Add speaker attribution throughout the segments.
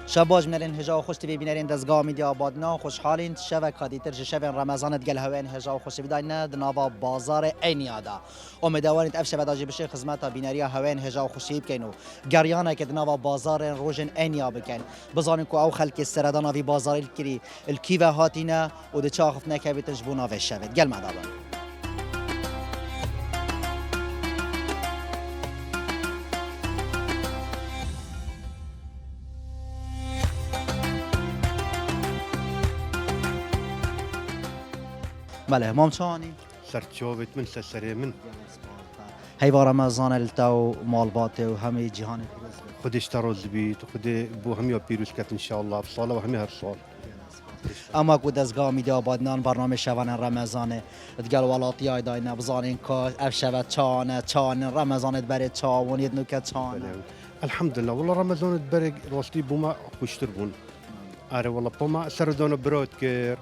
Speaker 1: شباج منرین هجا خوش تبی بینرین دزگاه میدیا آبادنا خوشحالین شب کادیتر شب رمضان گل هوین هجا خوش بداینا دنوا بازار اینیادا امیدوارید اف شب داجی بشه خدمت بینریا هوین هجا خوشی بکنو گریانه که دنوا بازار روزن اینیا بکن بزانین کو او خلک سردانا وی بازار الکری الکیو هاتینا و د چاخف نکبیتش بونا و شبت گل مدابن بله مامچانی
Speaker 2: سرچوبت من سسری من
Speaker 1: هیوا رمضان التو مالبات و همه جهان
Speaker 2: خودش تروز بیت خود بو هم یا پیروز کت ان شاء الله بصاله و همه هر سال
Speaker 1: اما کو دزگاه میده آبادنان برنامه شبانه رمضانه دگل ولاتی های داینا بزانین که اف شبت چانه رمضانت بره چاونید نوکه چانه
Speaker 2: الحمد لله والله رمضان برق راستي بوما خوشتر بون اره والله بوما سردان برات كير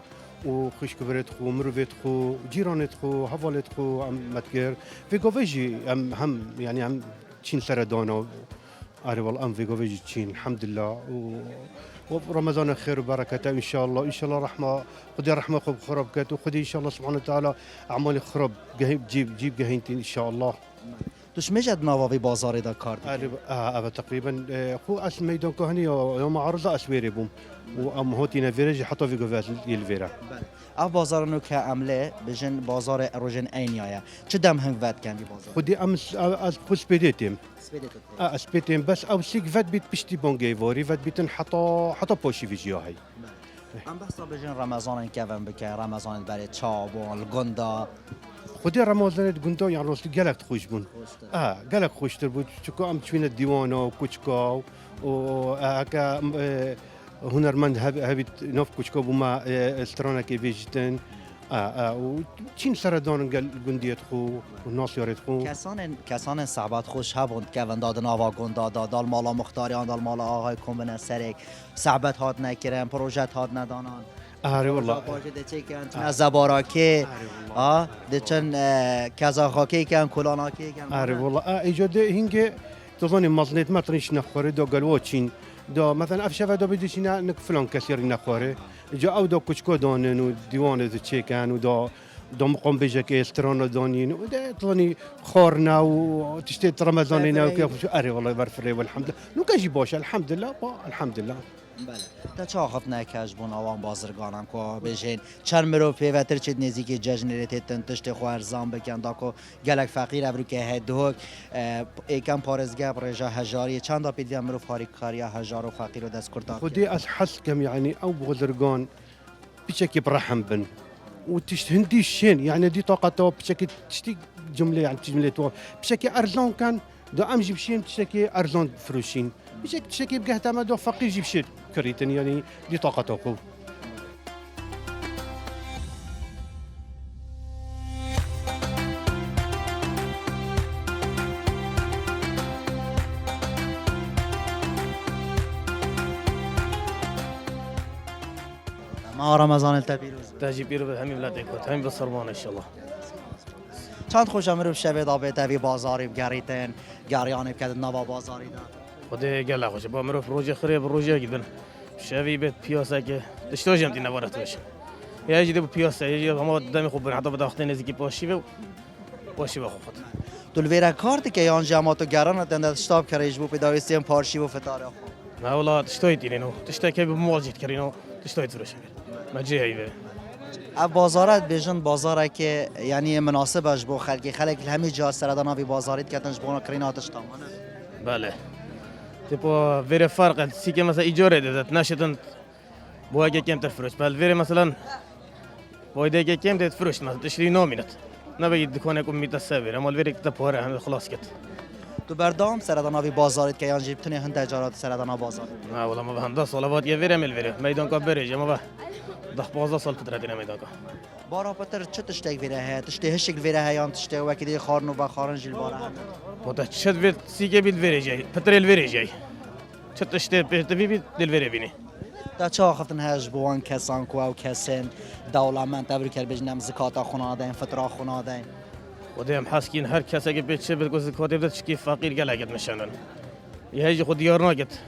Speaker 2: وخش كبرت خو مروفيت خو جيرانت خو حوالت خو ام متكير في قوفيجي هم يعني هم تشين سردانه اره والله ام في قوفيجي تشين الحمد لله ورمضان خير وبركته ان شاء الله رحمه خدي رحمه خرب كات وخدي ان شاء الله سبحانه وتعالى اعمال خرب جيب جهينتي ان شاء الله
Speaker 1: توش مجد نواوی بازار دا کار
Speaker 2: أبا تقريبا خو أس ميدان كهني يوم عرضة أسويري بوم وأم هوتينا فيرج حطوا في قفاز يلفيرا
Speaker 1: اف بازار نو که عمله بجن بازار روزن اینیایا چه دم هنگ ود کن بی بازار
Speaker 2: خدي أمس خو سبيديتم سبيديتم بس أو سيك فات بيت بشتي بونجي فوري فات بيتن حطا بوشي في جياهي
Speaker 1: ام بحثا بجن رمضان کون بکن رمضان برای چابون الگندا
Speaker 2: خدي رمضان تقولوا يعني روسي قالك تخوش بون قالك خوش تربو تشكو أم تشوين الديوانة وكوشكو وهكا هنرمند هبيت نوف كوشكو بما استرانا كي فيجتن وچین سردان گندیت خو و ناس یارت خو
Speaker 1: کسان صحبت خوش هبوند که ونداد ناوا گندا دال مالا مختاریان دال مالا آقای کمبن سرک صحبت هات نکرن پروژت هات ندانان
Speaker 2: آره والله
Speaker 1: پروژه دچه کن از زباراکه دچن کزاخاکی کن کلاناکی کن
Speaker 2: آره والله ایجاد هنگ تظنی مزنیت مترش نخوره دو گلوچین دا مثلا افشا دا بدیشینا نک فلان کسیر نخوره جا او دا کچکو دانن و دیوان چیکن و دا مقام بیجه که استران دانین و دا تظنی خورنا و تشتیت رمضانینا و که آره والله برفره والحمد لله نو کجی باشه الحمد لله الحمد لله
Speaker 1: بله تا چه آخف نکش بون آوان بازرگانم که بجین چند مرو پیوتر چید نزیکی ججنریت تنتشت خو ارزان بکن دا که گلک فقیر ابرو که هدوک ایکم پارزگب رجا هجاری چند دا پیدیم مرو فاری کاریا هجار و فقیر و دست کرتا
Speaker 2: خودی از حس کم یعنی او بازرگان بشكل برحم بن وتشتهندي الشين يعني دي طاقته بشكل تشتي جمله يعني جمله بشكل ارزان كان دو ام جيب شين بشكل ارزان فروشين بشكل بقى اعتمد فقير جيب شيء كريتن يعني دي طاقته قوه
Speaker 1: ما رمضان التبيروز
Speaker 3: تاجي بيرو همي بلادك همي بالصربان ان شاء الله
Speaker 1: چند خوش امرو شب دابه تبی بازاری بگریتن گریان بکرد نوا بازاری دا
Speaker 3: خدي قال لا خوش با مرو روجه خريب روجه جدا شافي بيت بياسا كه تشتوجم دينا وراتوش يا يجي دو بياسا يجي ما قدامي خوب حتى بدا وقت نزيكي باشي باشي بخو خد
Speaker 1: دول ویرا کارت که یان جماعت گران تند شتاب کریج بو پیدا استیم پارشی و فتاره خو
Speaker 3: ما والله تشتويت دينو تشتكي بمواجهه كرينو تشتويت فروش ما جي هيبه
Speaker 1: اب بازارت بجن بازاره که یعنی مناسبش بو خلق همه جا سردانا وی بازاریت کتنش بونا کریناتش تمامه
Speaker 3: بله تبو فيري فرق سيكي مثلا ايجوري دت ناشطن بواجه كم تفروش بل فيري مثلا بواجه كم تفروش مثلا تشتري نومينت نبي دكان يكون 100 سعر اما الفيري تبوره هم خلاص كت
Speaker 1: تو بردام سردانا وی بازاریت که یان جیبتنی هند تجارت سردانا بازار
Speaker 3: ما والله ما بهم ده صلوات يا فيري مل فيري ميدان كبرج ما به ضخ بازار صل فتره دينا ميدان
Speaker 1: بارا پتر چه تشتک ویره ها تشته هشک ویره ها یان تشته وکیدی خارنو با خارن جیل بارا
Speaker 3: متشد فيت سيكي بيت فيري جاي فتره الفيري جاي تشتشته بيت بيت الفيري بيني
Speaker 1: دا چه آخفتن هج بوان کسان کو او کسن دولمند تبرو کر بجنم زکات خونادن فطرا خونادن
Speaker 3: وديم حاسكين هر كاسه که بيت شبت گوز زکات بدت شکی فقیر گلگت مشانن يهجي خود يارنا قت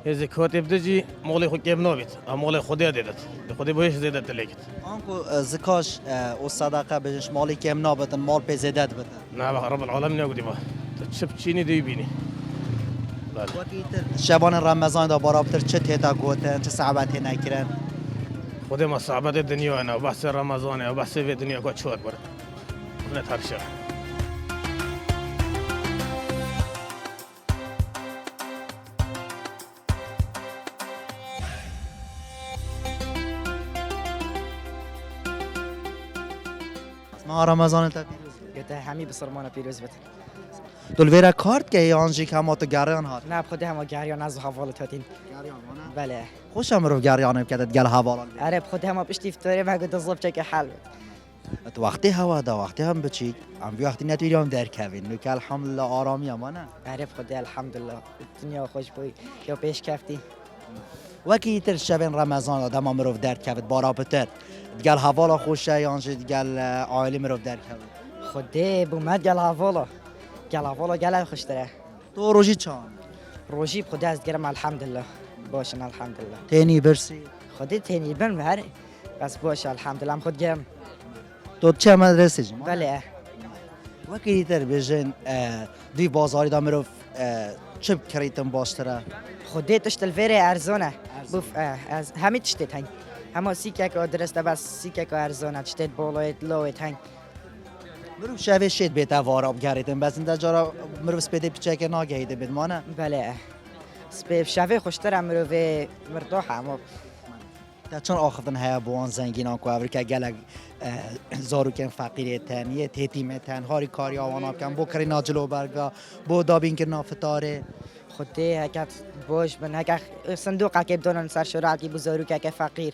Speaker 3: از کاتب دجی مال خود کم نبید مال خودی دادت خودی بهش زیادت لگید
Speaker 1: آنکو زکاش و صدقه بهش مالی کم نابتن مال به زیادت بتن
Speaker 3: نه رب العالمین نگودی با چپ چینی دی بینی
Speaker 1: وقتی شبان رمضان دا برابر چه تیتا گوتن چه صعبتی نکرن
Speaker 3: خود ما صعبت دنیا نه بحث رمضان و بحث و دنیا کو چوت برد نه ترشه
Speaker 1: ما رمضان تا پیروز
Speaker 4: گته همی بسرمانه پیروز بده
Speaker 1: دل ویرا کارت که یانجی که ما تو گریان هات
Speaker 4: نه بخوده همه گریان از حوالت هاتین بله
Speaker 1: خوشم رو گریانم که گل حوالان
Speaker 4: آره بخوده همه پشتی فتوری ما گفت زلف چک حل
Speaker 1: تو وقتی هوا دا وقتی هم بچی هم وقتی نتویرم در کوین نو که الحمدلله آرامی ما نه
Speaker 4: آره بخوده الحمدلله دنیا خوش بوی یا پیش کفتی
Speaker 1: وکی تر شبن رمضان آدم هم رو در کوید بارا بتر گل حوالا خوشه یانجی گل عائلی رو در کوید
Speaker 4: خوده بومد گل حوالا گل خوش داره
Speaker 1: تو روزی چان
Speaker 4: روژی بخوده از گرم الحمدلله باشن الحمدلله
Speaker 1: تینی برسی
Speaker 4: خوده تینی بن بره بس باشه الحمدلله خود گرم
Speaker 1: تو چه مدرسه جی
Speaker 4: بله
Speaker 1: وکی تر بجن دی بازاری دا مرو چه کریتم باشتره
Speaker 4: خوده تشتل ویره ارزونه بوف از همه تشتت هنگ همه سیکه که درسته بس سیکه که ارزونه تشتت بالایت لایت هنگ
Speaker 1: مرو شوی شید بیت واراب گریتم بس این جارا مرو سپیده پیچه که ناگهیده بید مانه
Speaker 4: بله سپیب شوی خوشتر امرو و مرتاح اما
Speaker 1: تا چون آخفتن هیا بوان زنگینان که اوری که گلگ زارو کن فقیریتن یه تیتیمتن هاری کاری آوانا کن بو کری ناجلو برگا بو دابین که نافتاره
Speaker 4: خوده هکت باش بن هکت صندوق که بدونن سر شراعتی بزارو که فقیر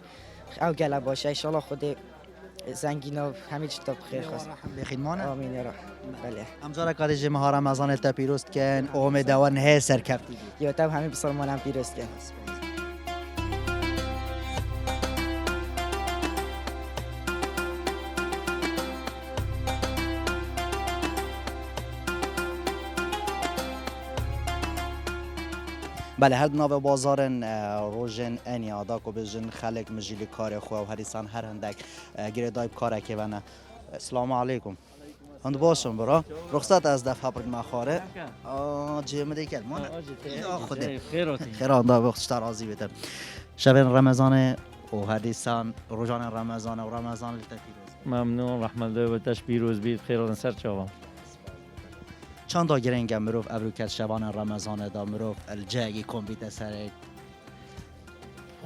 Speaker 4: او گله باشه ایشالا خوده زنگینا همه چی تا بخیر خواست
Speaker 1: بخید مانه
Speaker 4: آمین یا رب بله
Speaker 1: امجاره که دیجی مها رمضان تا پیروست کن اومه دوان هی سرکفتی
Speaker 4: یا تو همه بسرمان هم پیروست کن
Speaker 1: بله هر ناو بازارن روزن انیادا کو بجن خلق مجیل کار خو و هریسان هر هندک گیر دایب کار که ونه السلام علیکم هند باشم برا رخصت از دفعه برگ مخاره جیم دیگر ما خود خیر آندا وقت ترازی بده شب رمضان و هریسان روزان رمضان و رمضان لتفیروز
Speaker 5: ممنون رحمت الله و تش پیروز بید خیران سر چاوام
Speaker 1: چند تا گرنگ مروف ابروکت شبان رمضان دا مروف الجاگی کمبیت سر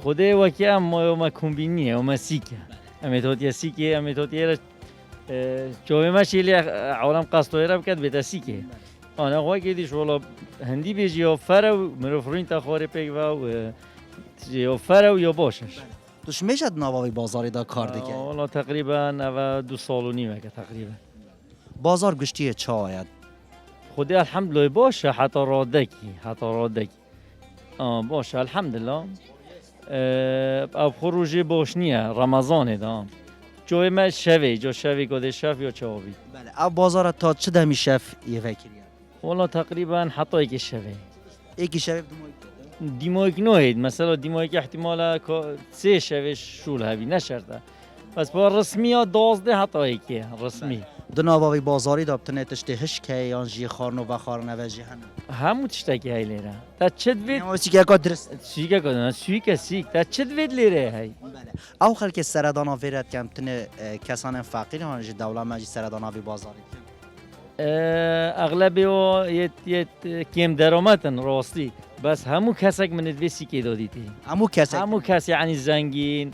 Speaker 5: خوده وکی ما کمبینیه ما سیکه امیتوتی سیکه امیتوتی جوی ما شیلی عالم قصدوی را بکد بیت سیکه آن آقای که دیش والا هندی بیجی یا فرو مروف روین تا خواره پیگ و یا فرو یا باشش
Speaker 1: توش میشد نواوی بازاری دا کار دیگه
Speaker 5: والا تقریبا 2 سال و نیمه که تقریبا
Speaker 1: بازار گشتیه چه آید
Speaker 5: خودی الحمدلله باشه حتی رادکی باشه الحمدلله اب خروجی باش نیه رمضان دام جوی ما شوی کده شف یا چاوی
Speaker 1: بله اب بازار تا چه دمی شف یه فکریه
Speaker 5: والا تقریبا حتی یک شوی
Speaker 1: یکی شف
Speaker 5: دیمایک نوید مثلا دیمایک احتمالا 3 شوی شول هبی نشرده بس با رسمی ها 12 حتی یکی رسمی
Speaker 1: دو نواوی بازاری دا بتنه تشتی هشکه یا جی خارنو و خارنه و جی هنه
Speaker 5: همو تشتکی های لیره تا چد وید
Speaker 1: اما سیکه اکا درست
Speaker 5: سیکه کدن سیکه سیک تا چد وید لیره های
Speaker 1: بله او خلک سردانا ویرد کم تنه کسان فقیر هان جی دولت مجی سردانا وی بازاری
Speaker 5: اغلبی و یه کم درآمدن راستی بس همو کسک من دوی سیکه دادیتی همو کس یعنی زنگین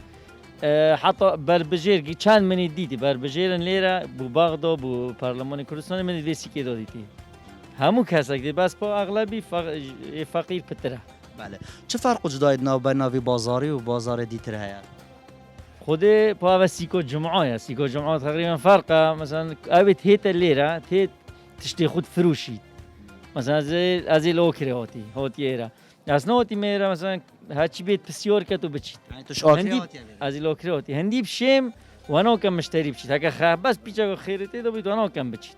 Speaker 5: حتی بربجیر چند منی دیدی بربجیرن لیره بو باغدا بو پارلمان کردستان من دوی سیکه دادیتی همو کسک دی بس با اغلبی فقیر پتره
Speaker 1: بله چه فرق وجود ناو بین ناوی بازاری و بازار دیتر هست
Speaker 5: خود پا سیکو جمعه تقریبا فرقه مثلا اوید هیت لیره هیت تشتی خود فروشید مثلا از لوکری هاتی ایره از نوتی میره مثلا هرچی بیت بسیار کتو بچید
Speaker 1: یعنی تو شاکری
Speaker 5: از لوکری هاتی هندی بشیم و انا کم مشتری بچید اگه بس پیچه خیرتی دو بیت و انا کم بچید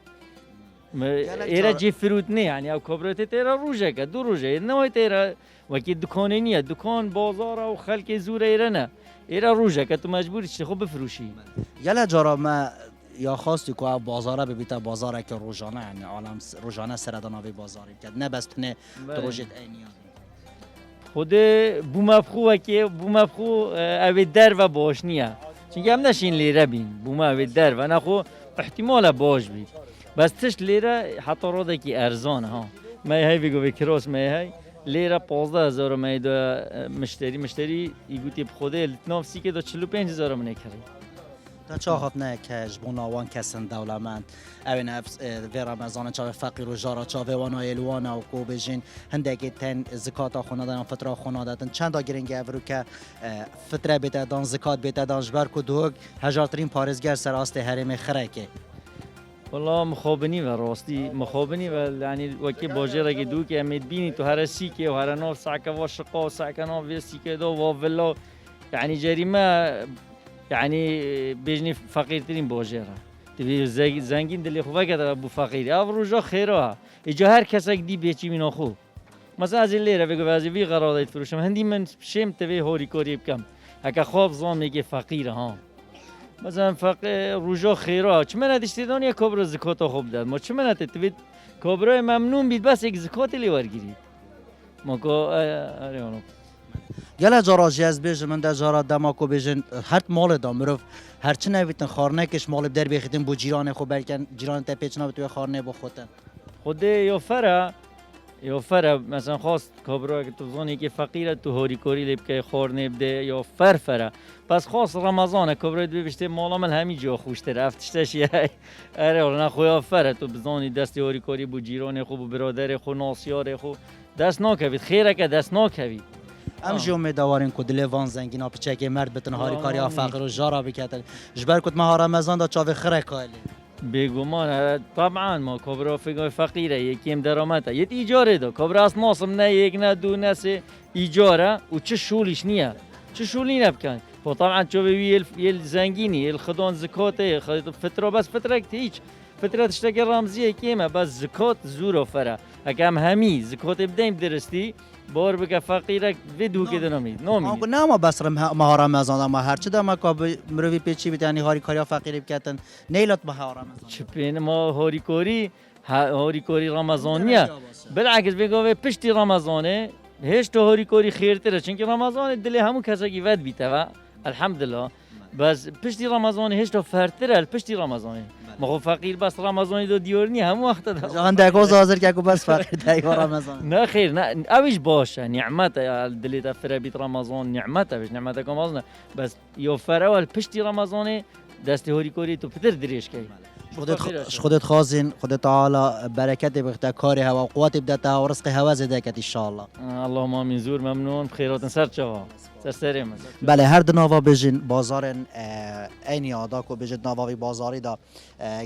Speaker 5: ایرا جی فروت نه یعنی او کبرت تیرا روزه که دو روزه نه تیرا وکی دکان نیه دکان بازار و خلک زور ایرا نه ایرا روزه که تو مجبوری چه خوب بفروشی
Speaker 1: گله جارا ما یا خواستی که بازاره ببیتا بازاره که روزانه یعنی عالم روزانه سرداناوی بازاری کرد نه بس تنه روزت اینیا
Speaker 5: خود بومبخو که بومبخو اوی در و باش نیه چون هم نشین لیره بین بوم اوی در و نخو احتمال باش بید بس تش لیره حتی راده که ارزانه ها ما های بگو بکراس ما های لیره 15,000 ما دا مشتری ایگوتی بخوده ناف سی که دا 45,000 منه کرد
Speaker 1: تا چه هات نه که جبون آوان کسن دولمند اوین افس و رمضان چاو فقیر و جارا چاو وانا الوانا و کو بجین هندگی تن زکات خونه دادن فطره خونه دادن چند تا گرنگ اورو که فطره بیت دان زکات بیت دان جبر کو دوگ هزارترین پارزگر سر است حرم خرکه
Speaker 5: والله مخابنی و راستی مخابنی و یعنی وکی باجر که دو که امید بینی تو هر سی که و هر ناف سعکه و شقا سعکه ناف و سی که دو و ولا یعنی جریمه يعني بيجني فقير ترين بوجيرة تبي زنگين دلي خوفا كده ابو فقير افروجا خيرها اجا هر كسك دي بيچي من اخو مثلا از الليره بگو از وی قرارداد فروشم هندی من شم توی هوری کوری بکم هکا خواب زام میگه فقیر ها مثلا فقیر روجا خیرا چه من ادشتیدان یا کبر زکات خوب داد ما چه من توی کبرای ممنون بید بس یک زکات لی ورگیرید ما کو اره اونو
Speaker 1: گله جارا جاز بیش من در جارا دماکو بیشن هر مال دامروف هر چه نویتن خارنه کش مال در بیختن بو جیران خو بلکن جیران تا پیچ نبود توی خارنه با خودن
Speaker 5: خود یا فرا مثلا خواست کبرا که تو زانی که فقیره تو هوری کوری لیب که خارنه بده یا فرا پس خواست رمضان کبرا دو بشته مالا من همین جا خوشتر افتشتش یه اره ولی نخویا فرا تو بزانی دست هوری کوری بو جیران خو بو برادر خو ناسیار خو دست ناکوید خیره که دست ناکوید
Speaker 1: ام جو میدوارین کو دلوان زنگینا پچک مرد بتن هاری کاری فقر و جارا بکتل جبر کت ما رمضان دا چاو خره کالی
Speaker 5: بگمان طبعا ما کبرا فقیر فقیره یکیم درآمده یه ایجاره دا کبرا از ناسم نه یک نه دو نه سه ایجاره و چه شولیش نیه چه شولی نبکن طبعا چوب یل زنگینی یل خدان زکاته فتره بس فتره که هیچ فتره تشتکی رمزیه کیمه بس زکات زور و فره اگه همی زکات بدیم درستی بار بگه فقیره ویدو که دنامید نامید
Speaker 1: نه ما بس ما رمضان ما هر چه دم که مروی پیچی بیت یعنی هاری کاری فقیری بکتن نیلات ما رمضان
Speaker 5: چپین ما هاری کوری رمضانیه بالعکس بگه پشتی رمضانه هیچ تو هاری کوری خیرتره چون که رمضان دل همون کسی که ود بیته و الحمدلله بس پشتی رمضان هیچ تو فرتره پشتی رمضانه ما فقیر بس رمضانی دو دیورنی هم وقت ده
Speaker 1: جان دگوز حاضر که بس فقیر دیو رمضان
Speaker 5: نه خیر نه اویش باشه نعمت دلیت فرابیت رمضان نعمت اویش نعمت کامازنه بس یو فرال پشتی رمضان دست هوری کوری تو پدر دریش کی
Speaker 1: خودت خازن خودت تعالی برکت بخت کار هوا قوت بدتا و رزق هوا زده کت ان شاء الله
Speaker 5: اللهم امين زور ممنون بخيرات سر چوا سر
Speaker 1: بله هر دنوا بجن بازار این یادا کو بجن نواوی بازاری دا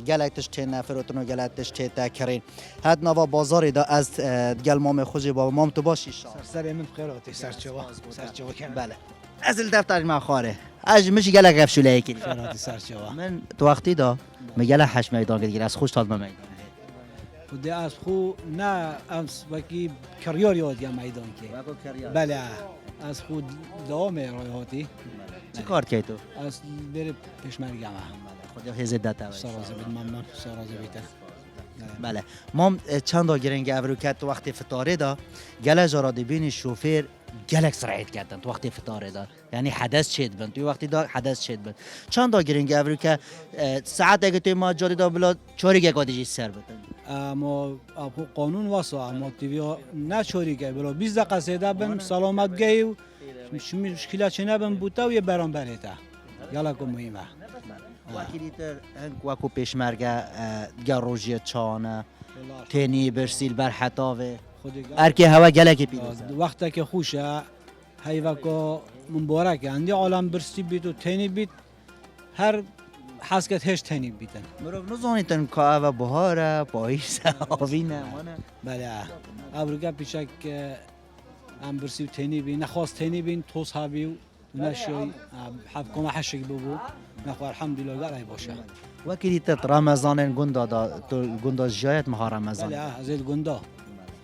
Speaker 1: گلکتش ته نفرتون و گلکتش ته تکرین هر نوا بازاری دا از گل مام خوجی با مام تو باشی ان شاء الله
Speaker 6: سر من بخيرات سر چوا
Speaker 1: بله از الدفتر ما خاره اج مش گلک افشوله یکی
Speaker 6: خيرات سر چوا
Speaker 1: من تو وقتی دا میگله حش میدان گیر از خوش تاد میدان
Speaker 6: خودی از خو نه امس وکی کریار یاد یا میدان که بله از خود دوام رایحاتی
Speaker 1: چه کار کی تو
Speaker 6: از بره پشمرگه
Speaker 1: خدا هزت دتا
Speaker 6: سرازه بید ممنون سرازه بیت
Speaker 1: بله ما چند تا گرنگ ابروکت وقتی فطاره دا گله جارا بین شوفر گلک سرعت کردن تو وقتی فطاره دا یعنی حدث چید بند تو وقتی دا حدث چید بند چند تا گرنگ ابروکت ساعت اگه تو ما جاری دا بلا چوری که قادجی سر بتن
Speaker 6: اما قانون واسه اما تیوی نه چوری که بلا 20 دقیقه سیده بن سلامت گی و مشکلات چه نبن بوده و یه برانبره تا یالا کو مهمه
Speaker 1: وقتی وقتی پیشمرگه گروجی چانه تنی برسیل بر حتاوه ارکی هوا گلک پیروز
Speaker 6: وقتی که خوشه هیوکو مبارک اندی عالم برسی بیت و تنی بیت هر حسکت هش تنی بیتن
Speaker 1: مرو نزانیتن که و بهاره پاییز آوینه
Speaker 6: بله ابرگا پیشک ام برسی و تنی بین نخواست تنی بین توس هابیو نشوی حب کما حشک ببو نخواه الحمدلله گلای باشه
Speaker 1: وكيدي تت رمضان جندا دا جندا جايت مها رمضان
Speaker 6: بله هذه الجندا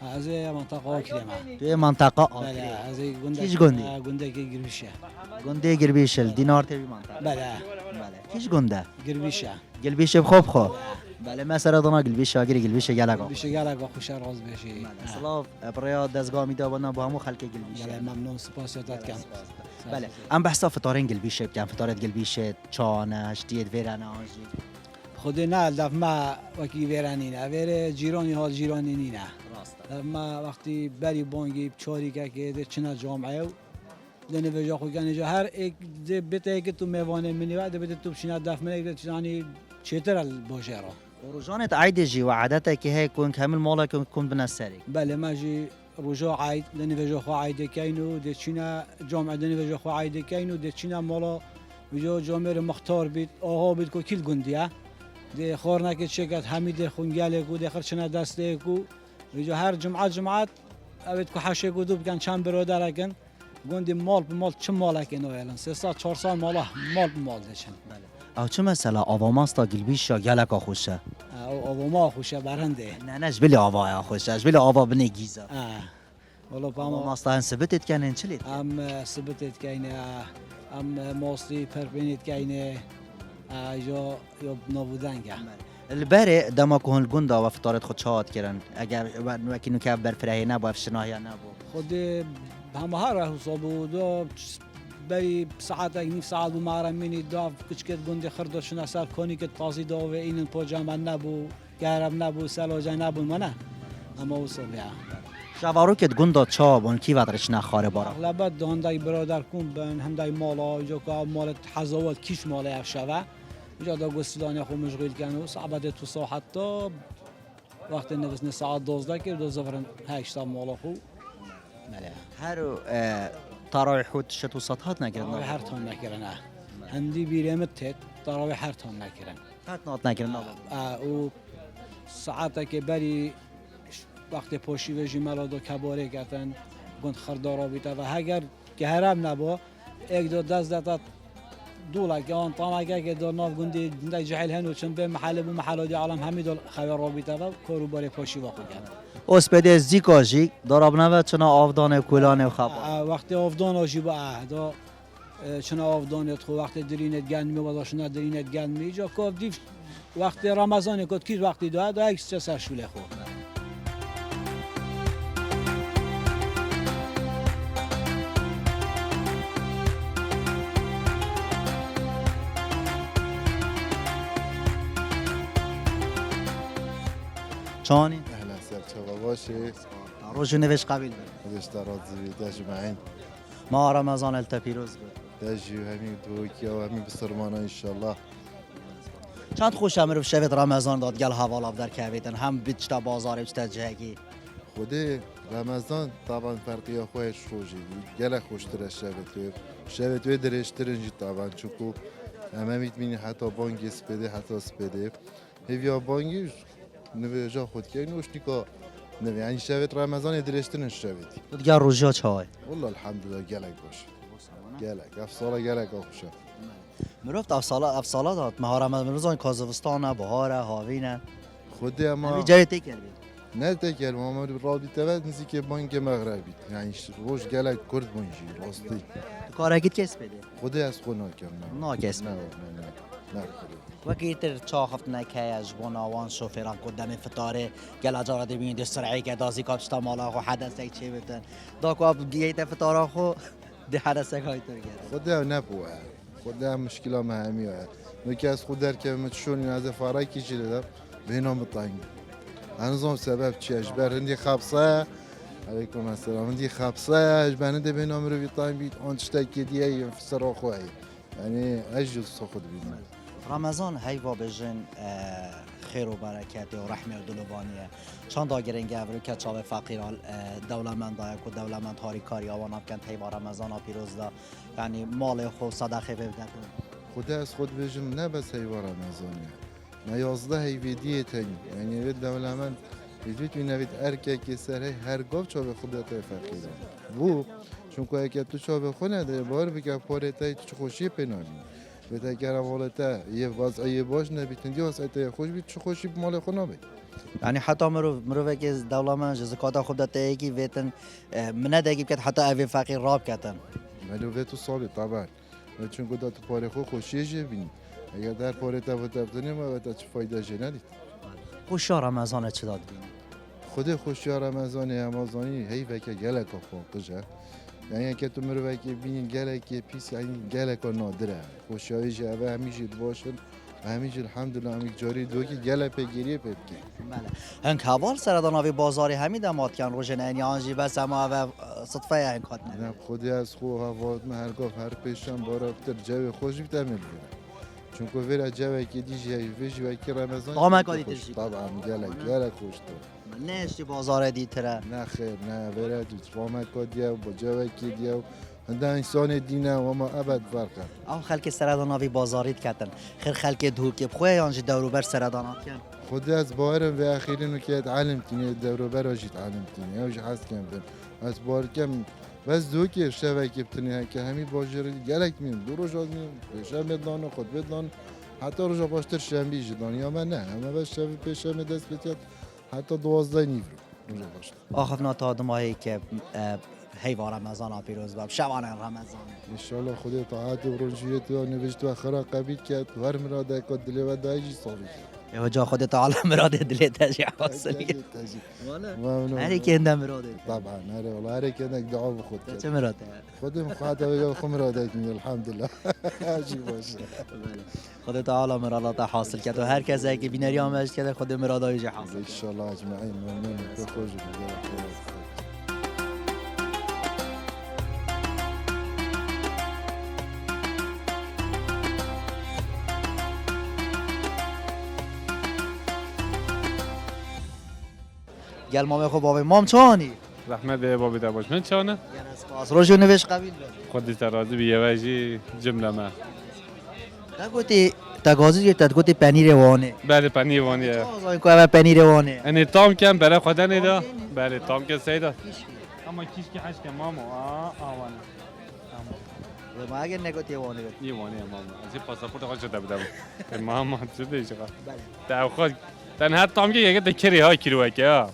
Speaker 6: هذه منطقة وكريمة
Speaker 1: توی منطقه
Speaker 6: بله هذه جندا
Speaker 1: كيش جندي؟
Speaker 6: جندا كي قربيشة
Speaker 1: گنده گربیشل دینار تبی منطقه
Speaker 6: بله
Speaker 1: بله کیش گنده
Speaker 6: قربيشة
Speaker 1: گلبیش خوب خو بله مثلا دانا گلبیش آگری گلبیش گلگا
Speaker 6: قربيشة قالك خوش راز بشي
Speaker 1: سلاف برای دزگاه میده بنا با همو خلک گلبیش
Speaker 6: بله ممنون سپاسیات کم
Speaker 1: بله ام بحثا فطارین گلبیش بکن فطارت گلبیش چانش دیت ویراناش
Speaker 6: خودی نه دف ما وکی ویرانی نه ویر جیرانی ها جیرانی نه ما وقتی بری بانگی چاری که ده چنا جامعه و دنی وجا خو کنه جا هر یک بته که تو میوانه منی بعد بده تو بشینه دف منی ده چنانی چتر باشه را
Speaker 1: روزانت عید جی و عادت که هی کن کامل مالا کن بنسری
Speaker 6: بله ما جی رجوع عید دنی وجا خو عید کینو ده چنا جامعه دنی وجا خو عید کینو ده چنا مالا وجا جامعه مختار بید آها بید کو کیل گندیه ده خور نکه شکت حمید خونگاله کو ده خرچنا دسته کو وجا هر جمعه اوید کو حشه کو دو بکن چند برادر کن گوندی مال به مال چه مال کن الان 3 سال 4 سال مال به مال داشتن
Speaker 1: او چه مثلا آواماستا گلبیش یا گلکا خوشه
Speaker 6: او آواما خوشه برنده
Speaker 1: نه نش بلی آوا خوشه اش بلی آوا بنی گیزا
Speaker 6: والله پاما
Speaker 1: آواماستا هن سبتت کنن چلیت
Speaker 6: ام سبتت کینه ام ماستی پرپینیت کینه یا نابودنگه
Speaker 1: البری دما کهن گندا و فطارت خود چهات کردن اگر وکینو که بر فرهی نبو افشناهی نبو
Speaker 6: خود همه ها را حسابو دو بری ساعت نیم ساعت بمارم منی دو کچکت گنده خردشون سر کنی که تازی دو و این پاجامه نبو گرم نبو سلاجه نبو منه اما وصل یا
Speaker 1: شوارو که گندا چاب اون کی ودرش نخاره بارا
Speaker 6: اغلب داندای برادر کن بن همدای مالا جو که مال حزوات کیش مال افشوا جا دا گستلانی خو مشغول کنو صعبت تو ساعت تا وقت نوسن ساعت 12 که دو زفرن 8 مالا خو ماله
Speaker 1: هر تراویح و شتو سطحات نگردن
Speaker 6: تراوی هر تان نکردن هندی بیرمت تت تراوی هر تان نکردن
Speaker 1: هات نات نگردن
Speaker 6: او ساعت که بری وقت پاشی و جمالا دو کباره کردن گند خردارا بیتا و اگر که هرم نبا یک دو دست دولا که آن طامعه که دو ناف گندی دای جهل هنو چون به محل بو محل دی عالم همین دو خبر رابطه و کارو باره پاشی واقع کرد.
Speaker 1: اسپده زیکاجی داراب نه چنا آفدان کولانه و خب.
Speaker 6: وقتی آفدان آجی با دا چنا آفدانت خو وقتی درینت گند می بازش نه درینت گند می جا کاف دیف وقتی رمضان کد کیش وقتی دا یک چه سر شوله خو.
Speaker 1: چانی؟
Speaker 7: اهلا سر باشی
Speaker 1: روز نوش قبیل بود.
Speaker 7: ازش تراضی داشت معین
Speaker 1: ما رمضان التپیروز بود.
Speaker 7: داشتی و همین دوکیا و همین بسرمانا انشالله.
Speaker 1: چند خوش امروز شود رمضان داد گل حوالا در کویدن هم بیشتر بازار بیشتر جهگی.
Speaker 7: خودی رمضان طبعا فرقی خودش روزی گله خوشتره شود و درشترنجی طبعا چکو همه میتونی حتی بانگی سپده حتی سپده هیویا بانگی نویجا خود که نوش نیکا نوی یعنی شود رمضان درشترن شودی
Speaker 1: تو دیگر روزا چای
Speaker 7: والله الحمدلله گلک باشه گلک افساله گلک آخوشه
Speaker 1: مرفت افساله داد مهار رمضان کازاخستان بهاره هاوینه
Speaker 7: خودی اما
Speaker 1: همین جای تکل بید
Speaker 7: نه تکل ما رابطه و نزدیک بانک مغربی یعنی روز گلک کرد بانجی راستی
Speaker 1: تو کارگیت کس بده
Speaker 7: خودی از خود ناکم
Speaker 1: نه کس
Speaker 7: نه
Speaker 1: بده
Speaker 7: نه نه
Speaker 1: وکی تر چا هفت نکیش بناوان شوفران کدام فتاره گل اجاره دی بین دسترعی که دازی کابشتا مالا خو حدث یک چی بتن دا کو اب گیت فتاره خو دی حدث یک های تر گرد
Speaker 7: خودی نبوه خودی هم مشکل ما همیه نوکی از خود در که متشونی از فارای کی چی دادم بینام بطنگ هنوزم سبب چی اجبر هندی خبصه علیکم السلام هندی خبصه اجبر هندی بینام رو بیطنگ بیت آن تشتکی دیگه فسر آخوی یعنی اجل خود بینم
Speaker 1: رمضان هیوا بجن خیر و برکت و رحمه و دلوانیه چند داگرین گفرو که چاو فقیرال دولمند دایا که دولمند هاری کاری آوان اب کن هیوا رمضان پیروز دا یعنی مال خود صدقه ببدن
Speaker 7: خدا از خود بجم نه بس هیوا رمضانیه نه 11 هیویدیه تنی یعنی وید دولمند وید نوید ارکه سر هر گفت چاو خدا تای فقیره بو چون که اگه تو چاو خود نداره بار بگه پاره تای تو خوشی پنامی بتذكر والته یه وضعیه باش نبیتن دی وضعیت خوش بید چه خوشی مال خود نبید.
Speaker 1: یعنی حتی مرو که دولت من زکات خوب داده ای کی ویتن من نداری که حتی اوی فقیر راب کردن.
Speaker 7: ملو تو سالی طبعا. چون که داد پاره خو خوشیه جبین. اگر در پاره تا بتابتنی ما تا چه فایده جنادید.
Speaker 1: خوشی رمضان چه داد بین؟
Speaker 7: خود خوشی رمضانی امازانی هی وکه گله کافو قجه. یعنی که تو مرو که بین گله که پیس یعنی گله که نادره. خوشیایی جه و همیشه باشن. همیشه الحمدلله همیشه جاری دو که گله پیگیری پیکی.
Speaker 1: بله. هنگ حوال سردان آوی بازاری همی دمات کن روزن انیانجی بس اما و صدفه هنگ خود نه.
Speaker 7: نه خودی از خو هوا هر گفت هر پیشم بار افتر جو خوش بیتامین. چون که ویرا جوی که دیجی ویجی و کی رمضان.
Speaker 1: آمد کاری ترجیح.
Speaker 7: طبعا گله خوش تو.
Speaker 1: نه اشتی بازار دیتره.
Speaker 7: نه خیر نه ویرا دوست آمد کادیا با جوی کی دیو. هنده انسان دینه و ما ابد فرقه.
Speaker 1: آم خلک سردان آوی بازاریت کردن. خیر خلک دور که بخواه یانجی دوروبر سردانات کن.
Speaker 7: خود از بارم و اخیرینو که تعلم تینی دوروبر آجی تعلم تینی. اوج حس کم بن. از بار کم بس دو که شبکه که بتنی که همی باجری گلک میم دو روز میم شب بدلان خود بدلان حتی روز باشتر شنبه جدان یا من نه اما بس شب پیش شب دست بتیاد حتی 12 نیورو روز باشتر
Speaker 1: آخفنا تا دمایی که هیوار رمضان پیروز باب شبانه رمضان
Speaker 7: انشالله خدا طاعت و رنجیت و نوشت و اخرا قبیل کرد و هر مراده کد دلی و دایجی صالی
Speaker 1: یه جا خود تعالی مراد دلی تجی حاصل کرد
Speaker 7: ممنون
Speaker 1: هری که انده مراده
Speaker 7: طبعا هری والله هری که انك دعا بخود کرد
Speaker 1: چه مراده
Speaker 7: خودم خاطر و خم مراده کنی الحمدلله عجیب باشه
Speaker 1: خود تعالی مراد حاصل کرد و هر کسی که بینری آمد کرد خود مرادایش حاصل
Speaker 7: ان شاء الله اجمعین ممنون بخوش
Speaker 1: گل مام خوب بابی مام چانی
Speaker 8: رحمت بابی دباش من چانه
Speaker 1: اسپاس روزو نوش قبیل
Speaker 8: خودی ترازی بیواجی جمله ما
Speaker 1: تگوتی تگازی یه تگوتی پنیر وانه
Speaker 8: بله پنیر وانیه
Speaker 1: این کو اول پنیر وانه
Speaker 8: یعنی تام کم برای خدا نیدا بله تام که سیدا اما کیش که حش که مامو آوان
Speaker 1: ما اگر نگوتی وانه
Speaker 8: یه وانه مامو از این پاسپورت خود شده بودم ماما چه دیگه تا خود تنها تام که یه دکری های کیلو که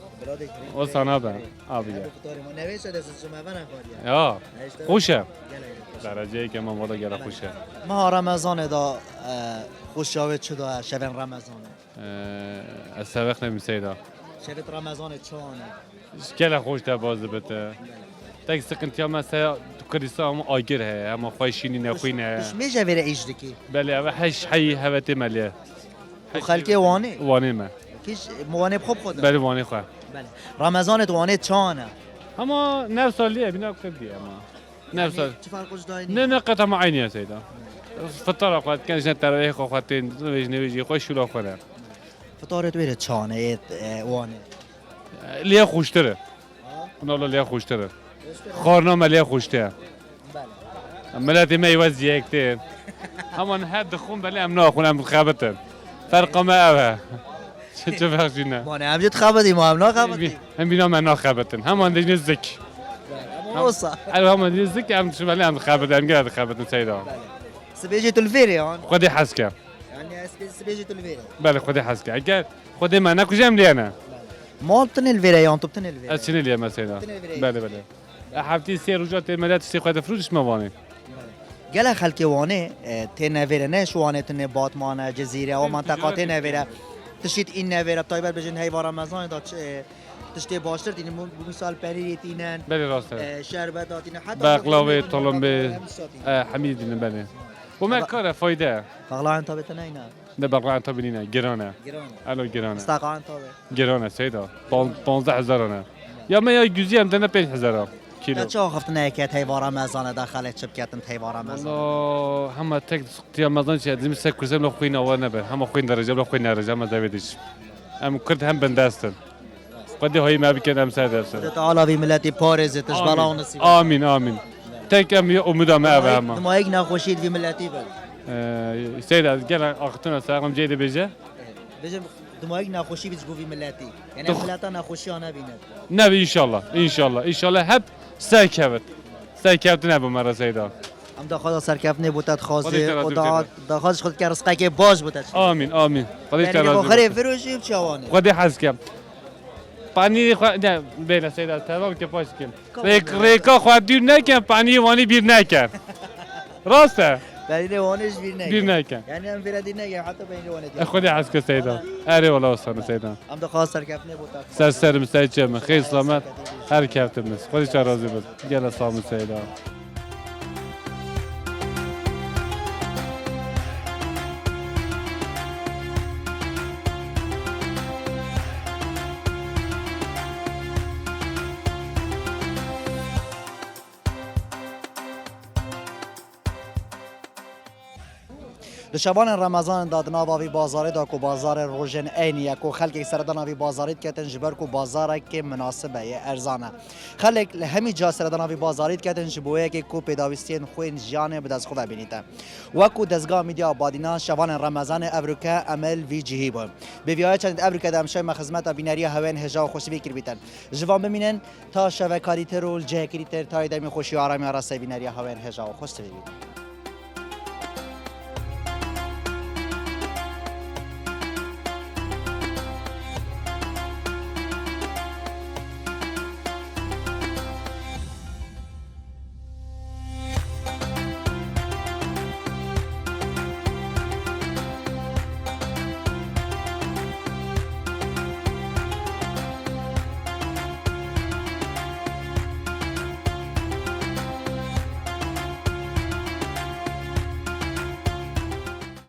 Speaker 8: او سانا به آبیه یا خوشه درجه که ما مودا گره خوشه
Speaker 1: ما رمضان دا خوشاوه چه دا شبن رمضان
Speaker 8: از سوق نمیسیدا
Speaker 1: شبت رمضان چانه
Speaker 8: گله خوش تا باز بته تک سقنتی هم مثلا کردستان آگر هست اما خواهشینی نخوینه
Speaker 1: مش میشه وره ایش دکی
Speaker 8: بله اوه حش حی هوته ملیه
Speaker 1: و خلکی وانه
Speaker 8: وانه ما
Speaker 1: کیش موانه خوب خود
Speaker 8: بله وانه خواه
Speaker 1: بله رمضان وانه چانه
Speaker 8: اما نفس سالیه بینا کردی اما نفس سال
Speaker 1: چه فرقش داینی
Speaker 8: نه قطع معینیه سیدا فطار خواهد کنش نتراویح خواهدین نویجی خوش شلو خورده
Speaker 1: فطارت وره چانه وانه
Speaker 8: ليه خوشتره والله ليه خوشتره خارنا ليه خوشته ملاتي ما يوزي هيك همان هاد خون بلي ام ناخون ام خابتن فرق ما ابها شو فرقنا
Speaker 1: ما نه همجت خبدی ما هم نخبدی
Speaker 8: هم بينا ما ناخابتن همان ديج نزك
Speaker 1: موسى
Speaker 8: ايوه همان ديج نزك ام شو بلي ام خابتن ام قاعد خابتن سيدا
Speaker 1: سبيجي تلفيري هون
Speaker 8: خدي حسكه
Speaker 1: يعني سبيجي تلفيري
Speaker 8: بله خدي حسكه اجل خدي ما ناكو جام لي انا
Speaker 1: ما بتنل فيري يون تو بتنل فيري
Speaker 8: اشنو لي ما سيدا بله بله حبتي سير رجعت مدات سي خد فروش مواني
Speaker 1: گله خلکی وانه تی نویره نه شوانه تنه باتمانه جزیره و منطقات نویره تشید این نویره تایبت بجن هیوار رمضان دا تشتی باشتر دینه مثال پنیر تینن
Speaker 8: بله راسته
Speaker 1: شربت داتینه حتی
Speaker 8: باقلاوه طلمبه حميد بله وما كره فايده
Speaker 1: بغلا انت بتنه اینا
Speaker 8: ده بقى انت بنينا جيرانه
Speaker 1: گرانه
Speaker 8: الو جيرانه
Speaker 1: استقا انت
Speaker 8: جيرانه سيدا 15000 انا يا ما يا جوزي ام دنا 5000 كيلو
Speaker 1: چه وقت نه که هیوار رمضان داخل چپ کردن هیوار رمضان
Speaker 8: والله هم تك تي رمضان شي لازم سكر لو خوينا وانا به هم خوين درجه لو خوين درجه ما زايدش ام كنت هم بنداستن قد هي ما بكن ام سادس
Speaker 1: تعالى في ملتي باريس تشبلا ونصيب
Speaker 8: امين امين تك ام امود ما ابها
Speaker 1: ما يك نخوشيد في ملتي
Speaker 8: سيدا قال اختنا ساقم جيد بيجا
Speaker 1: بجم دماغك نخوشي بتجو في ملتي يعني ملتا نخوشي انا بينات
Speaker 8: نبي ان شاء الله ان شاء الله ان شاء الله هب سايكبت نبو مره سيدا
Speaker 1: ام داخل سرکفنه بودت
Speaker 8: خودت
Speaker 1: خازه
Speaker 8: راضی
Speaker 1: و
Speaker 8: بشه.
Speaker 1: داخلش خود که رزقه که باش بودت
Speaker 8: آمین آمین خدا
Speaker 1: یعنی
Speaker 8: راضی
Speaker 1: بخره
Speaker 8: باشه.
Speaker 1: فروشی چوانه
Speaker 8: خدا حس کم پانی نه بین سیدا تمام که پاش کم ریکا خود دیر نکن پانی وانی بیر نکن راسته
Speaker 1: برای وانش
Speaker 8: بیر نکن
Speaker 1: یعنی هم بیردی نگه حتی بین وانه
Speaker 8: خدا حس که سیدا اره والله استان سیدا
Speaker 1: ام داخل سرکفنه بودت
Speaker 8: سر مستعجم خیلی سلامت هر کفتم است خدا راضی بود گل سلام سیدا
Speaker 1: لشبان رمضان دادنا وی بازار دا کو بازار روزن عینیه کو خلک سردان وی بازاریت کتن جبر کو بازار که مناسبه ارزانه خلک لهمی جا سردان وی بازاریت کتن جبوه که کو پیداویستین خوین جان به دست خو ببینیته و کو دزگاه میدیا بادینا شبان رمضان افریقا عمل وی جهیب به ویای چند افریقا دم شای خدمت بینری هوین هجا خوشی کر بیتن جوان ببینن تا شبکاری ترول جهکری تر تا دمی خوشی آرامی را بینری هوین هجا خوش ببینن